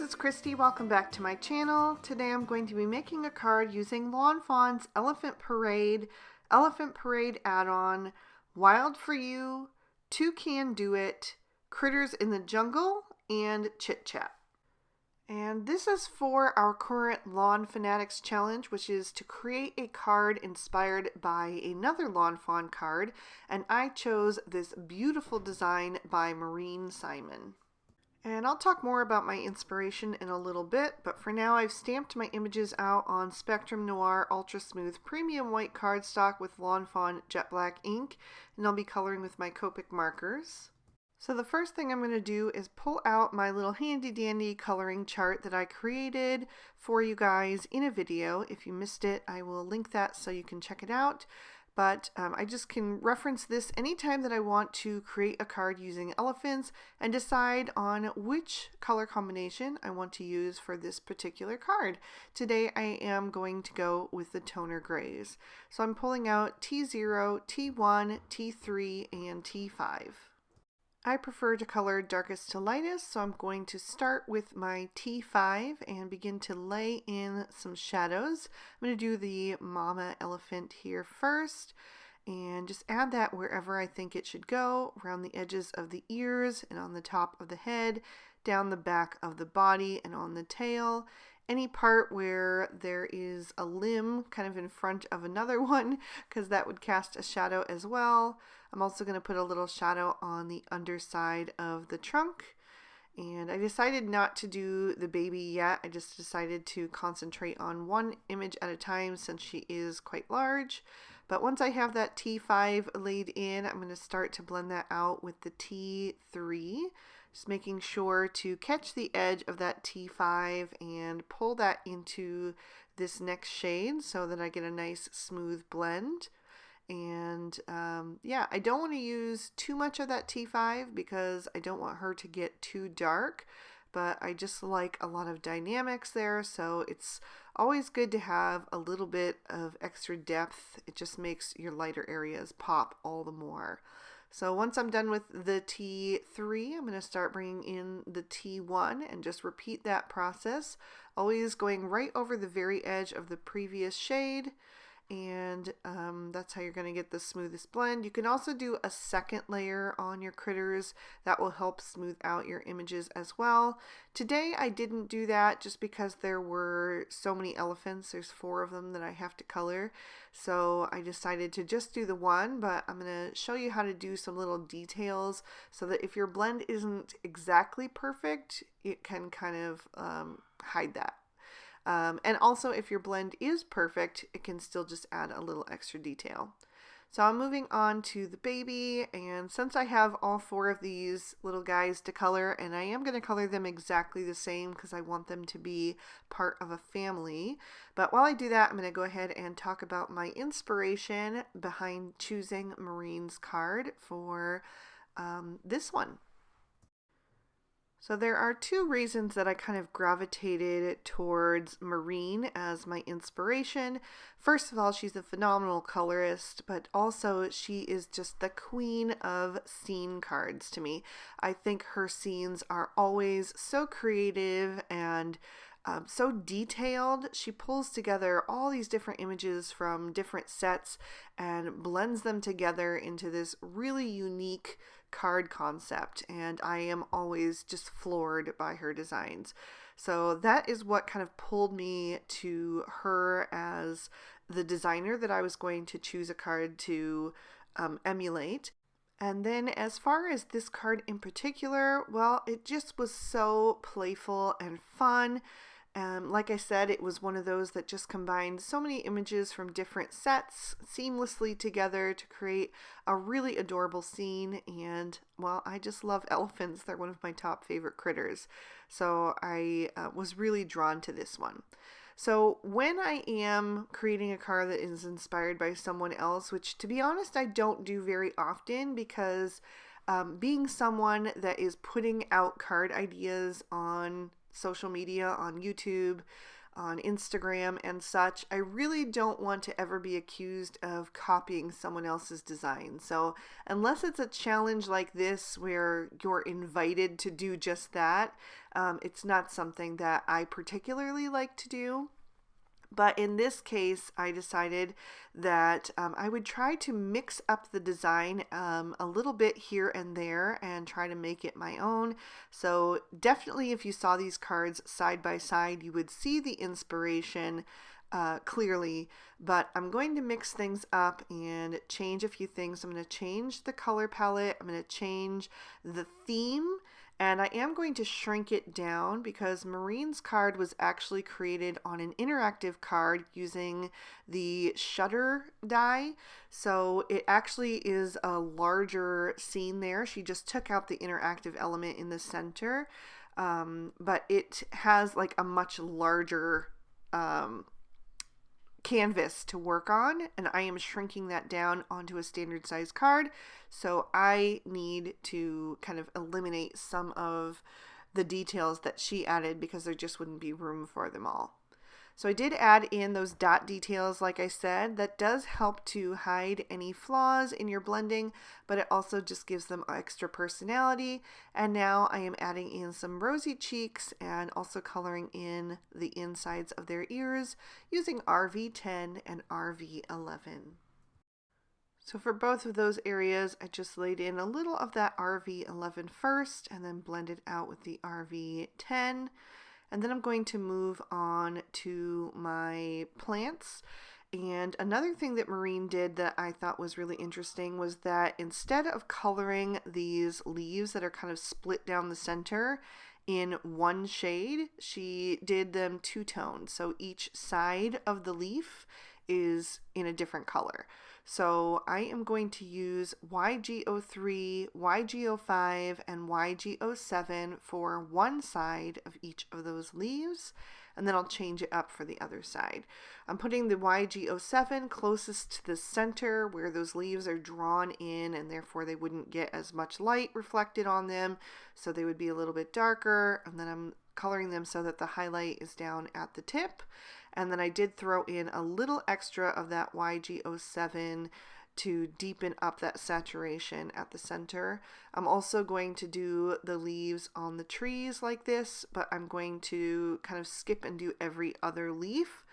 it's Christy. Welcome back to my channel. Today I'm going to be making a card using Lawn Fawn's Elephant Parade add-on, Wild For You, Two Can Do It, Critters in the Jungle, and Chit Chat. And this is for our current Lawn Fanatics challenge, which is to create a card inspired by another Lawn Fawn card, and I chose this beautiful design by Maureen Simon. And I'll talk more about my inspiration in a little bit, but for now I've stamped my images out on Spectrum Noir Ultra Smooth Premium White cardstock with Lawn Fawn Jet Black ink, and I'll be coloring with my Copic markers. So the first thing I'm going to do is pull out my little handy dandy coloring chart that I created for you guys in a video. If you missed it, I will link that so you can check it out. But I just can reference this anytime that I want to create a card using elephants and decide on which color combination I want to use for this particular card. Today I am going to go with the toner grays. So I'm pulling out T0, T1, T3, and T5. I prefer to color darkest to lightest, so I'm going to start with my T5 and begin to lay in some shadows. I'm going to do the mama elephant here first and just add that wherever I think it should go, around the edges of the ears and on the top of the head, down the back of the body and on the tail. Any part where there is a limb kind of in front of another one, because that would cast a shadow as well. I'm also going to put a little shadow on the underside of the trunk. And I decided not to do the baby yet. I just decided to concentrate on one image at a time since she is quite large. But once I have that T5 laid in, I'm going to start to blend that out with the T3. Just making sure to catch the edge of that T5 and pull that into this next shade so that I get a nice smooth blend. And yeah, I don't want to use too much of that T5 because I don't want her to get too dark, but I just like a lot of dynamics there, so it's always good to have a little bit of extra depth. It just makes your lighter areas pop all the more. So once I'm done with the T3, I'm going to start bringing in the T1 and just repeat that process, always going right over the very edge of the previous shade. And that's how you're going to get the smoothest blend. You can also do a second layer on your critters. That will help smooth out your images as well. Today I didn't do that just because there were so many elephants. There's 4 of them that I have to color. So I decided to just do the one, but I'm going to show you how to do some little details so that if your blend isn't exactly perfect, it can kind of hide that. And also if your blend is perfect, it can still just add a little extra detail. So I'm moving on to the baby, and since I have all 4 of these little guys to color, and I am going to color them exactly the same because I want them to be part of a family, but while I do that, I'm going to go ahead and talk about my inspiration behind choosing Maureen's card for this one. So there are 2 reasons that I kind of gravitated towards Maureen as my inspiration. First of all, she's a phenomenal colorist, but also she is just the queen of scene cards to me. I think her scenes are always so creative and so detailed. She pulls together all these different images from different sets and blends them together into this really unique card concept, and I am always just floored by her designs. So that is what kind of pulled me to her as the designer that I was going to choose a card to emulate. And then as far as this card in particular, well, it just was so playful and fun. Like I said, it was one of those that just combined so many images from different sets seamlessly together to create a really adorable scene. And, well, I just love elephants. They're one of my top favorite critters. So I was really drawn to this one. So when I am creating a card that is inspired by someone else, which to be honest, I don't do very often because being someone that is putting out card ideas on social media, on YouTube, on Instagram and such, I really don't want to ever be accused of copying someone else's design. So unless it's a challenge like this where you're invited to do just that, it's not something that I particularly like to do. But in this case, I decided that I would try to mix up the design a little bit here and there and try to make it my own. So definitely if you saw these cards side by side, you would see the inspiration clearly, but I'm going to mix things up and change a few things. I'm going to change the color palette. I'm going to change the theme. And I am going to shrink it down because Maureen's card was actually created on an interactive card using the shutter die. So it actually is a larger scene there. She just took out the interactive element in the center, but it has like a much larger canvas to work on, and I am shrinking that down onto a standard size card. So I need to kind of eliminate some of the details that she added because there just wouldn't be room for them all. So I did add in those dot details, like I said. That does help to hide any flaws in your blending, but it also just gives them extra personality. And now I am adding in some rosy cheeks and also coloring in the insides of their ears using RV10 and RV11. So for both of those areas, I just laid in a little of that RV11 first and then blended out with the RV10. And then I'm going to move on to my plants. And another thing that Maureen did that I thought was really interesting was that instead of coloring these leaves that are kind of split down the center in one shade, she did them two-tone. So each side of the leaf is in a different color. So I am going to use YG03, YG05, and YG07 for one side of each of those leaves, and then I'll change it up for the other side. I'm putting the YG07 closest to the center where those leaves are drawn in, and therefore they wouldn't get as much light reflected on them, so they would be a little bit darker, and then I'm coloring them so that the highlight is down at the tip. And then I did throw in a little extra of that YG07 to deepen up that saturation at the center. I'm also going to do the leaves on the trees like this, but I'm going to kind of skip and do every other leaf.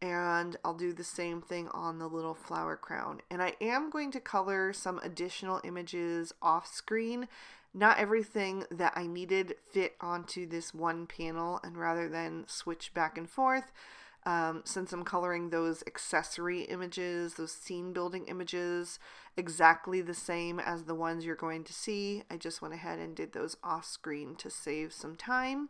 And I'll do the same thing on the little flower crown. And I am going to color some additional images off screen. Not everything that I needed fit onto this one panel, and rather than switch back and forth, since I'm coloring those accessory images, those scene building images, exactly the same as the ones you're going to see, I just went ahead and did those off screen to save some time.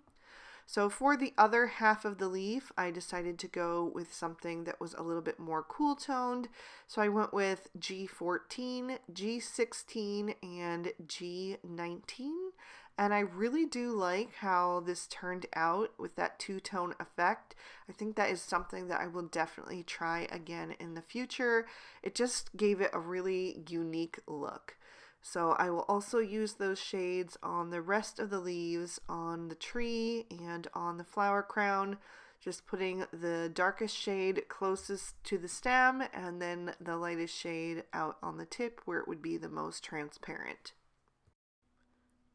So for the other half of the leaf, I decided to go with something that was a little bit more cool toned. So I went with G14, G16, and G19. And I really do like how this turned out with that two-tone effect. I think that is something that I will definitely try again in the future. It just gave it a really unique look. So I will also use those shades on the rest of the leaves, on the tree, and on the flower crown. Just putting the darkest shade closest to the stem and then the lightest shade out on the tip where it would be the most transparent.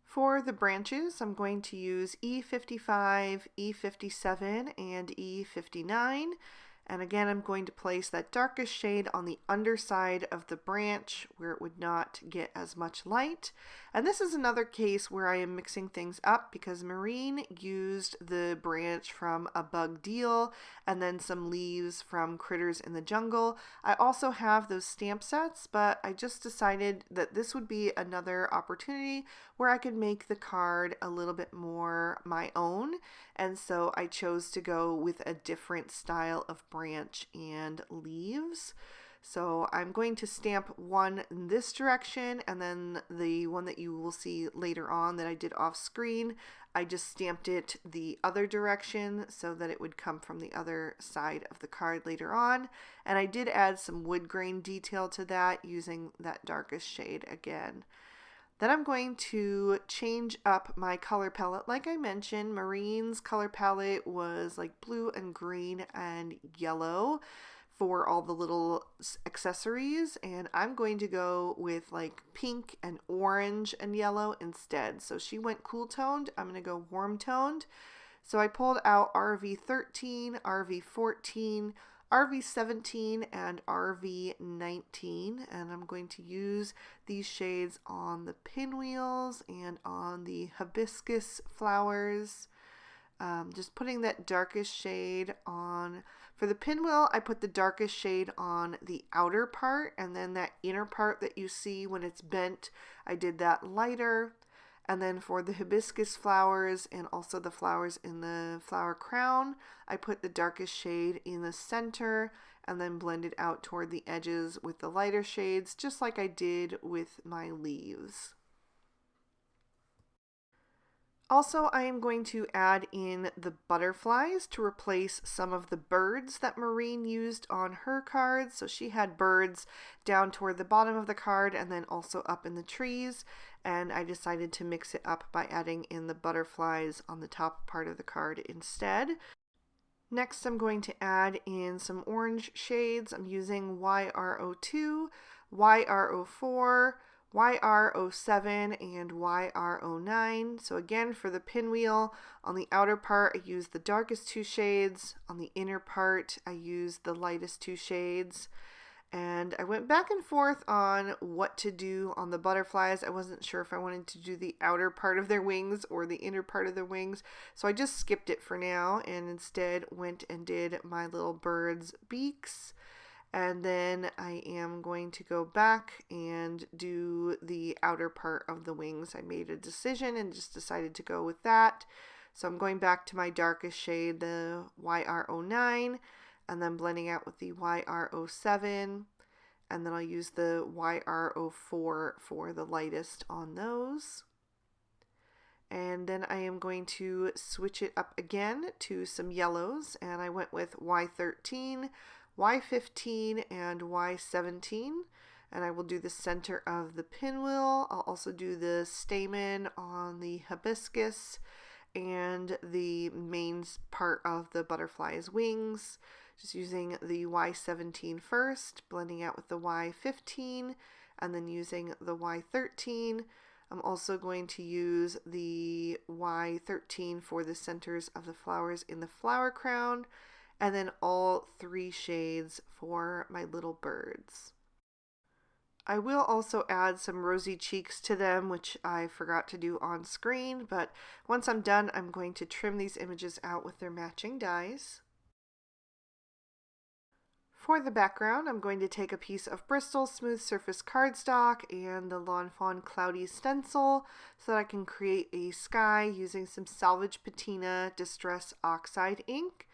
For the branches, I'm going to use E55, E57, and E59. And again, I'm going to place that darkest shade on the underside of the branch where it would not get as much light. And this is another case where I am mixing things up because Maureen used the branch from A Bug Deal and then some leaves from Critters in the Jungle. I also have those stamp sets, but I just decided that this would be another opportunity where I could make the card a little bit more my own. And so I chose to go with a different style of branch and leaves. So I'm going to stamp one in this direction, and then the one that you will see later on that I did off screen, I just stamped it the other direction so that it would come from the other side of the card later on. And I did add some wood grain detail to that using that darkest shade again. Then I'm going to change up my color palette. Like I mentioned, Marine's color palette was like blue and green and yellow for all the little accessories, and I'm going to go with like pink and orange and yellow instead. So she went cool toned, I'm going to go warm toned. So I pulled out RV13, RV14, RV17, and RV19, and I'm going to use these shades on the pinwheels and on the hibiscus flowers. Just putting that darkest shade on. For the pinwheel, I put the darkest shade on the outer part, and then that inner part that you see when it's bent, I did that lighter. And then for the hibiscus flowers and also the flowers in the flower crown, I put the darkest shade in the center and then blended out toward the edges with the lighter shades, just like I did with my leaves. Also, I am going to add in the butterflies to replace some of the birds that Marine used on her cards. So she had birds down toward the bottom of the card and then also up in the trees. And I decided to mix it up by adding in the butterflies on the top part of the card instead. Next, I'm going to add in some orange shades. I'm using YR02, YR04, YR07, and YR09. So again, for the pinwheel, on the outer part, I used the darkest two shades. On the inner part, I used the lightest two shades. And I went back and forth on what to do on the butterflies. I wasn't sure if I wanted to do the outer part of their wings or the inner part of their wings. So I just skipped it for now and instead went and did my little bird's beaks. And then I am going to go back and do the outer part of the wings. I made a decision and just decided to go with that. So I'm going back to my darkest shade, the YR09, and then blending out with the YR07, and then I'll use the YR04 for the lightest on those. And then I am going to switch it up again to some yellows, and I went with Y13, Y15, and Y17, and I will do the center of the pinwheel. I'll also do the stamen on the hibiscus and the main part of the butterfly's wings. Just using the Y17 first, blending out with the Y15, and then using the Y13. I'm also going to use the Y13 for the centers of the flowers in the flower crown, and then all three shades for my little birds. I will also add some rosy cheeks to them, which I forgot to do on screen, but once I'm done, I'm going to trim these images out with their matching dies. For the background, I'm going to take a piece of Bristol Smooth Surface cardstock and the Lawn Fawn Cloudy stencil so that I can create a sky using some Salvage Patina Distress Oxide ink.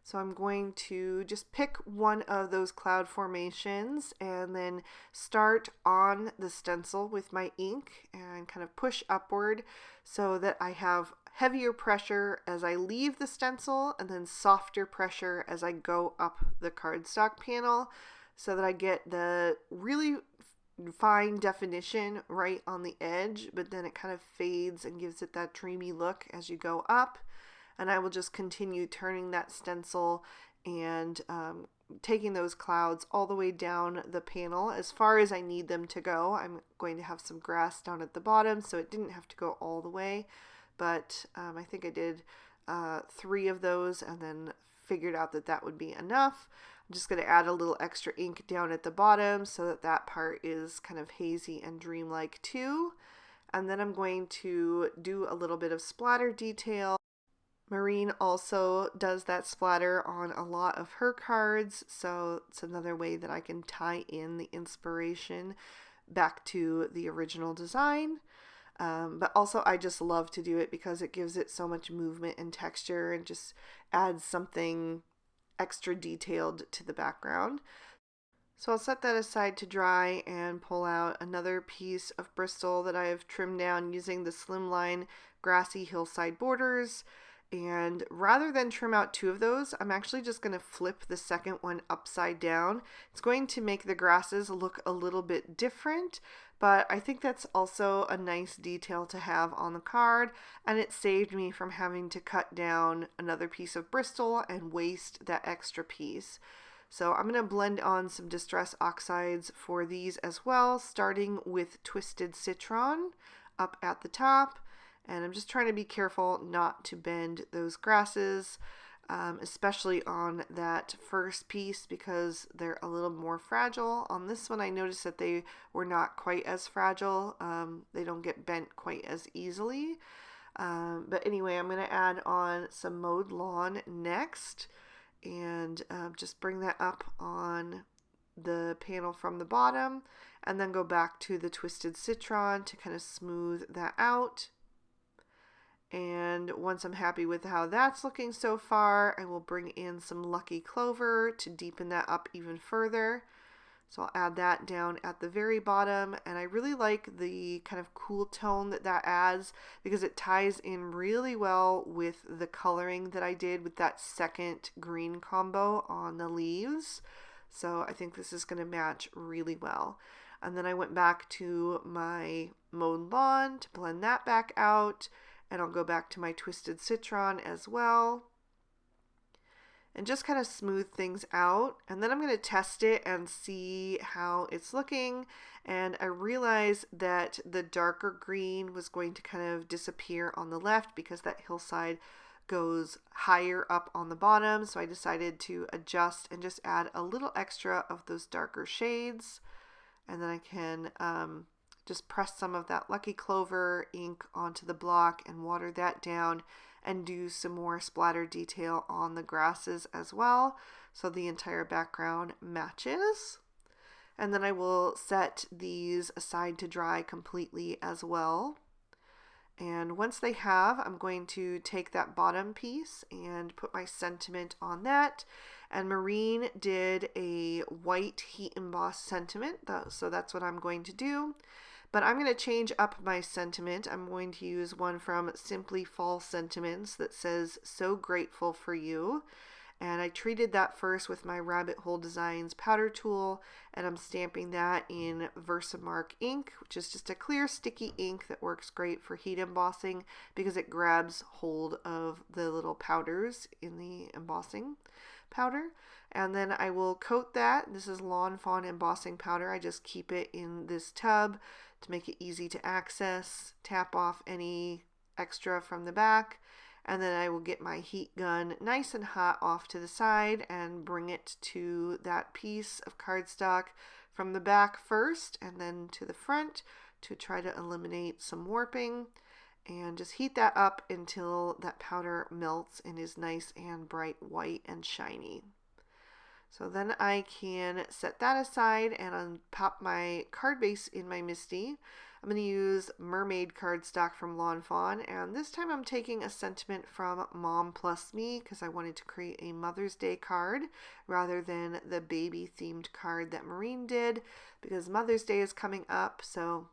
So I'm going to just pick one of those cloud formations and then start on the stencil with my ink and kind of push upward so that I have heavier pressure as I leave the stencil and then softer pressure as I go up the cardstock panel so that I get the really fine definition right on the edge, but then it kind of fades and gives it that dreamy look as you go up. And I will just continue turning that stencil and taking those clouds all the way down the panel as far as I need them to go. I'm going to have some grass down at the bottom, so it didn't have to go all the way, but I think I did 3 of those and then figured out that that would be enough. I'm just going to add a little extra ink down at the bottom so that that part is kind of hazy and dreamlike too. And then I'm going to do a little bit of splatter detail. Marine also does that splatter on a lot of her cards, so it's another way that I can tie in the inspiration back to the original design. But also I just love to do it because it gives it so much movement and texture and just adds something extra detailed to the background. So I'll set that aside to dry and pull out another piece of Bristol that I have trimmed down using the Slimline Grassy Hillside Borders. And rather than trim out 2 of those, I'm actually just going to flip the second one upside down. It's going to make the grasses look a little bit different, but I think that's also a nice detail to have on the card, and it saved me from having to cut down another piece of Bristol and waste that extra piece. So I'm going to blend on some Distress Oxides for these as well, starting with Twisted Citron up at the top. And I'm just trying to be careful not to bend those grasses, especially on that first piece because they're a little more fragile. On this one, I noticed that they were not quite as fragile. They don't get bent quite as easily. But anyway, I'm going to add on some mowed lawn next, and just bring that up on the panel from the bottom, and then go back to the Twisted Citron to kind of smooth that out. And once I'm happy with how that's looking so far, I will bring in some Lucky Clover to deepen that up even further. So I'll add that down at the very bottom, and I really like the kind of cool tone that adds because it ties in really well with the coloring that I did with that second green combo on the leaves. So I think this is going to match really well. And then I went back to my mowed lawn to blend that back out, and I'll go back to my Twisted Citron as well and just kind of smooth things out. And then I'm going to test it and see how it's looking. And I realized that the darker green was going to kind of disappear on the left because that hillside goes higher up on the bottom. So I decided to adjust and just add a little extra of those darker shades. And then I can just press some of that Lucky Clover ink onto the block and water that down and do some more splatter detail on the grasses as well, so the entire background matches. And then I will set these aside to dry completely as well. And once they have, I'm going to take that bottom piece and put my sentiment on that. And Maureen did a white heat embossed sentiment, so that's what I'm going to do. But I'm going to change up my sentiment. I'm going to use one from Simply Fall Sentiments that says, "So Grateful for You." And I treated that first with my Rabbit Hole Designs powder tool, and I'm stamping that in Versamark ink, which is just a clear sticky ink that works great for heat embossing because it grabs hold of the little powders in the embossing powder. And then I will coat that. This is Lawn Fawn embossing powder. I just keep it in this tub to make it easy to access, tap off any extra from the back, and then I will get my heat gun nice and hot off to the side and bring it to that piece of cardstock from the back first and then to the front to try to eliminate some warping, and just heat that up until that powder melts and is nice and bright white and shiny. So then I can set that aside and pop my card base in my MISTI. I'm going to use Mermaid cardstock from Lawn Fawn, and this time I'm taking a sentiment from Mom Plus Me because I wanted to create a Mother's Day card rather than the baby themed card that Maureen did because Mother's Day is coming up. So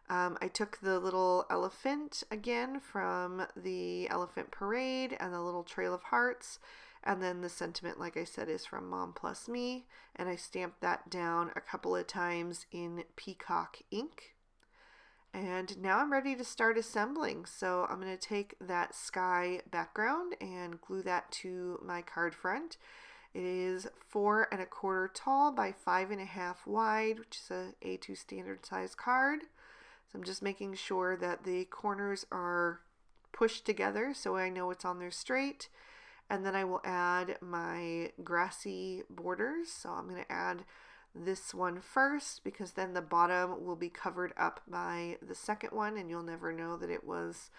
I took the little elephant again from the Elephant Parade and the little Trail of Hearts. And then the sentiment, like I said, is from Mom Plus Me. And I stamped that down a couple of times in Peacock ink. And now I'm ready to start assembling. So I'm going to take that sky background and glue that to my card front. It is 4 1/4 tall by 5 1/2 wide, which is a A2 standard size card. So I'm just making sure that the corners are pushed together so I know it's on there straight. And then I will add my grassy borders. So I'm going to add this one first because then the bottom will be covered up by the second one and you'll never know that it was,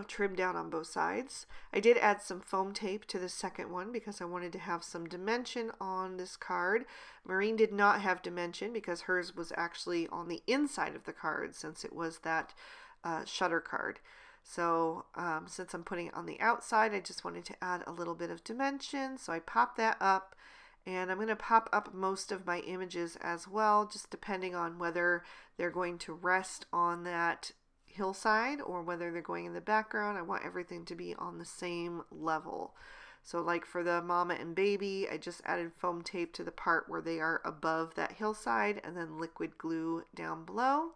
trimmed down on both sides. I did add some foam tape to the second one because I wanted to have some dimension on this card. Maureen did not have dimension because hers was actually on the inside of the card since it was that shutter card. So since I'm putting it on the outside, I just wanted to add a little bit of dimension. So I pop that up, and I'm going to pop up most of my images as well, just depending on whether they're going to rest on that hillside or whether they're going in the background. I want everything to be on the same level. So like for the mama and baby, I just added foam tape to the part where they are above that hillside and then liquid glue down below.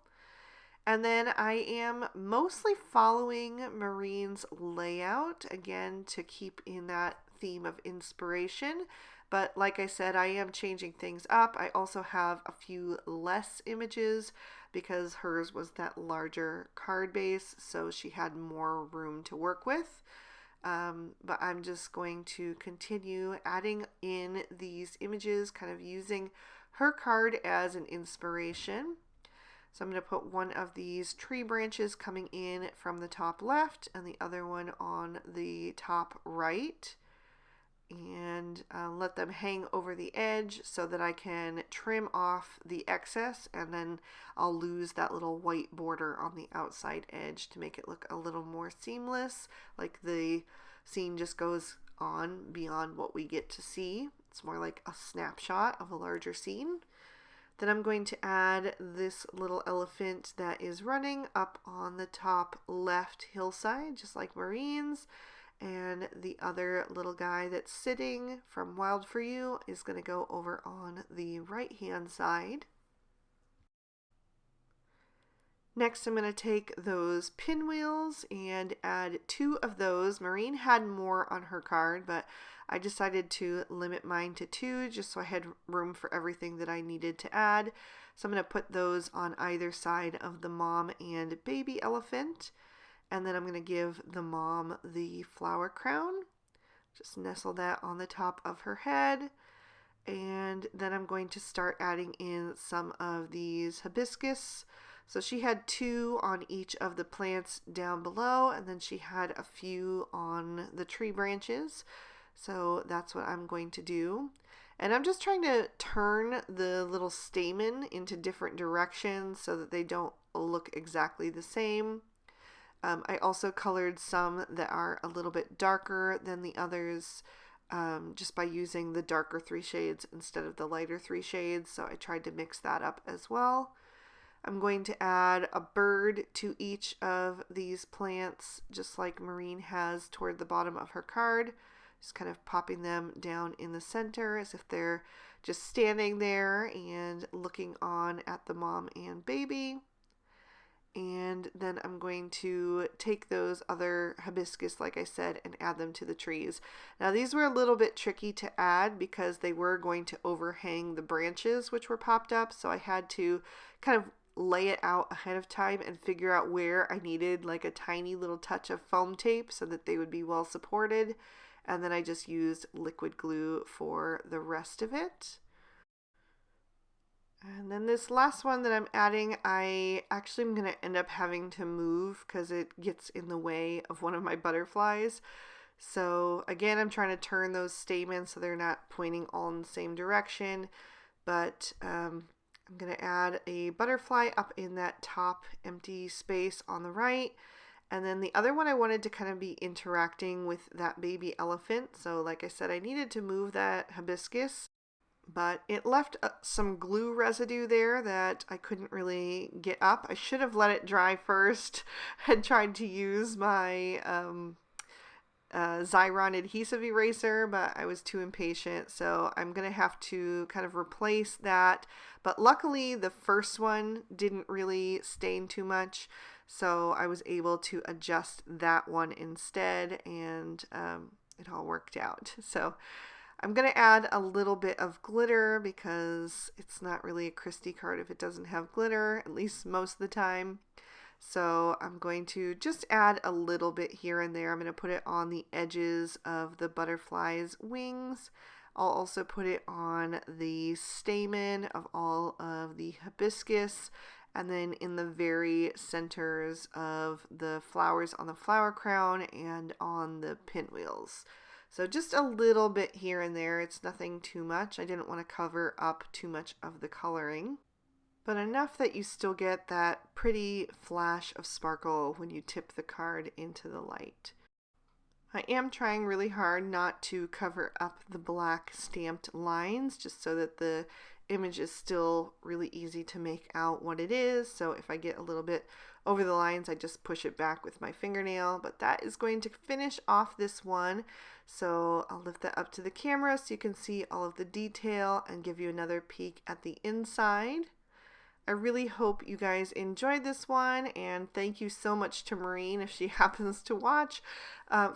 And then I am mostly following Marine's layout, again, to keep in that theme of inspiration. But like I said, I am changing things up. I also have a few less images because hers was that larger card base, so she had more room to work with. But I'm just going to continue adding in these images, kind of using her card as an inspiration. So I'm going to put one of these tree branches coming in from the top left and the other one on the top right, and let them hang over the edge so that I can trim off the excess, and then I'll lose that little white border on the outside edge to make it look a little more seamless, like the scene just goes on beyond what we get to see. It's more like a snapshot of a larger scene. Then I'm going to add this little elephant that is running up on the top left hillside, just like Marine's. And the other little guy that's sitting from Wild For You is going to go over on the right hand side. Next, I'm going to take those pinwheels and add 2 of those. Marine had more on her card, but I decided to limit mine to 2 just so I had room for everything that I needed to add. So I'm going to put those on either side of the mom and baby elephant. And then I'm going to give the mom the flower crown. Just nestle that on the top of her head. And then I'm going to start adding in some of these hibiscus. So she had 2 on each of the plants down below, and then she had a few on the tree branches. So that's what I'm going to do. And I'm just trying to turn the little stamen into different directions so that they don't look exactly the same. I also colored some that are a little bit darker than the others, just by using the darker 3 shades instead of the lighter 3 shades. So I tried to mix that up as well. I'm going to add a bird to each of these plants, just like Marine has toward the bottom of her card. Just kind of popping them down in the center as if they're just standing there and looking on at the mom and baby. And then I'm going to take those other hibiscus, like I said, and add them to the trees. Now these were a little bit tricky to add because they were going to overhang the branches which were popped up, so I had to kind of lay it out ahead of time and figure out where I needed like a tiny little touch of foam tape so that they would be well supported. And then I just used liquid glue for the rest of it. And then this last one that I'm adding, I actually am going to end up having to move because it gets in the way of one of my butterflies. So again, I'm trying to turn those stamens so they're not pointing all in the same direction. But I'm going to add a butterfly up in that top empty space on the right. And then the other one I wanted to kind of be interacting with that baby elephant. So like I said, I needed to move that hibiscus, but it left some glue residue there that I couldn't really get up. I should have let it dry first and tried to use my Xyron adhesive eraser, but I was too impatient, so I'm going to have to kind of replace that. But luckily the first one didn't really stain too much, so I was able to adjust that one instead, and it all worked out. So I'm going to add a little bit of glitter because it's not really a Christy card if it doesn't have glitter, at least most of the time. So I'm going to just add a little bit here and there. I'm going to put it on the edges of the butterfly's wings. I'll also put it on the stamen of all of the hibiscus, and then in the very centers of the flowers on the flower crown and on the pinwheels. So just a little bit here and there. It's nothing too much. I didn't want to cover up too much of the coloring, but enough that you still get that pretty flash of sparkle when you tip the card into the light. I am trying really hard not to cover up the black stamped lines, just so that the image is still really easy to make out what it is. So if I get a little bit over the lines, I just push it back with my fingernail. But that is going to finish off this one. So I'll lift that up to the camera so you can see all of the detail and give you another peek at the inside. I really hope you guys enjoyed this one, and thank you so much to Maureen, if she happens to watch,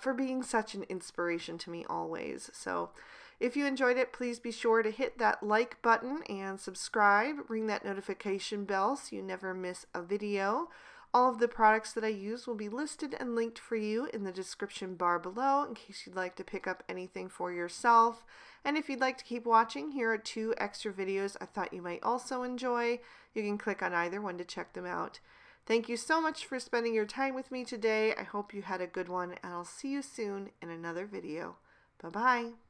for being such an inspiration to me always. So if you enjoyed it, please be sure to hit that like button and subscribe. Ring that notification bell so you never miss a video. All of the products that I use will be listed and linked for you in the description bar below in case you'd like to pick up anything for yourself. And if you'd like to keep watching, here are 2 extra videos I thought you might also enjoy. You can click on either one to check them out. Thank you so much for spending your time with me today. I hope you had a good one, and I'll see you soon in another video. Bye-bye.